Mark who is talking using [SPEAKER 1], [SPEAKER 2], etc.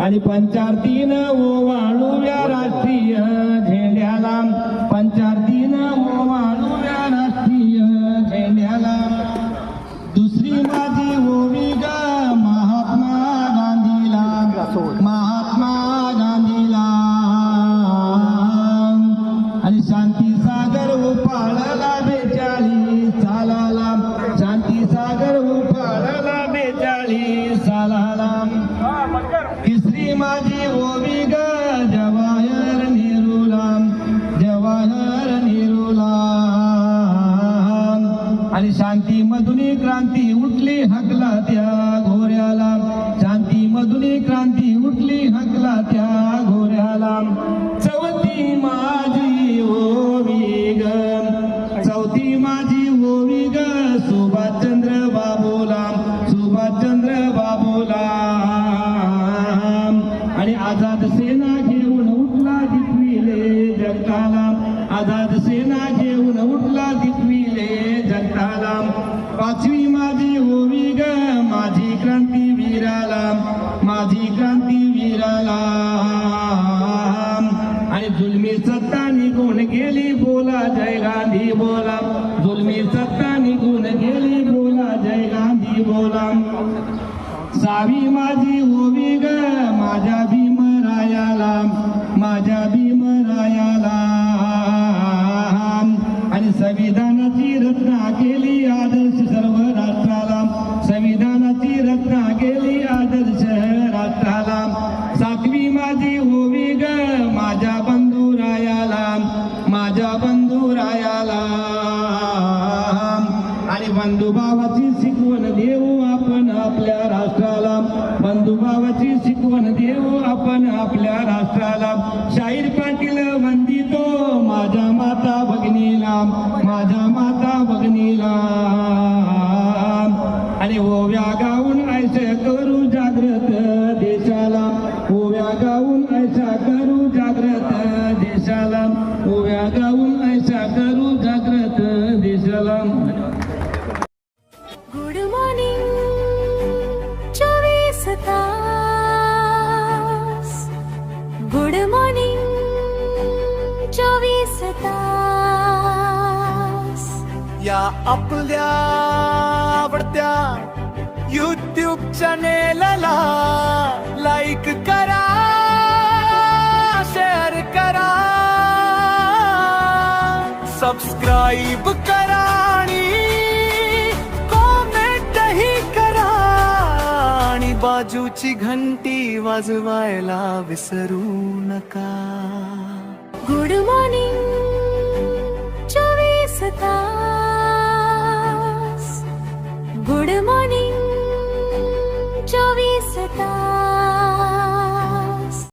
[SPEAKER 1] आणि पंचारतीनं ओवाळूया राष्ट्रीय झेंड्याला, पंचारतीनं ओवाळूया राष्ट्रीय झेंड्याला. दुसरी माझी ओवी ग महात्मा गांधीला, महात्मा गांधीला. आणि शांती सागर उफाळला 42 सालाला, शांती सागर उफाळला 42 सालाला. तिसरी माझी ओवी ग जवाहर नेहरूला, जवाहर नेहरूला. आणि शांती मधुनी क्रांती उठली हकला त्या घोऱ्याला, शांती मधुनी क्रांती उठली हकला त्या घोऱ्याला. चौथी माझी ओवी ग, चौथी माझी ओवी ग सुभाषचंद्र बाबूला, सुभाषचंद्र बाबूला. आणि आझाद सेना घेऊन उठला दिपविले जगताला, आझाद सेना घेऊन उठला दिपविले जगताला. पाचवी माझी ओवी ग माझी क्रांती वीराला, माझी क्रांती वीराला. आणि जुलमी सत्ता निघून गेली बोला जय गांधी बोला, जुलमी सत्ता निघून गेली बोला जय गांधी बोला. सहावी माझी ओवी ग माझ्या भीमरायाला, माझ्या भीमरायाला. आणि संविधानाची रचना केली आदर्श सर्व राष्ट्राला, संविधानाची रचना केली आदर्श राष्ट्राला. सातवी माझी ओवी ग माझ्या बंधुरायाला, माझ्या बंधुरायाला. आणि बंधुभावाची शिकवण देऊ आपण आपल्या राष्ट्राला, बंधुभावाची शिकवण देऊ आपण आपल्या राष्ट्राला. शाहीर पाटील वंदितो माझ्या माता भगिनीला, माझ्या माता भगिनीला. आणि ओव्या गाऊन ऐशा करू जागृत देशाला, ओव्या गाऊन ऐशा करू जागृत देशाला, ओव्या गाऊन ऐशा करू जागृत देशाला.
[SPEAKER 2] गुड मॉर्निंग 24 तास, गुड मॉर्निंग 24 तास.
[SPEAKER 3] या आपल्या आवडत्या YouTube चॅनेलला लाईक करा, शेअर करा, सबस्क्राईब करा आणि कॉमेंटही करा. आणि बाजूची घंटी वाजवायला विसरू नका.
[SPEAKER 2] Good morning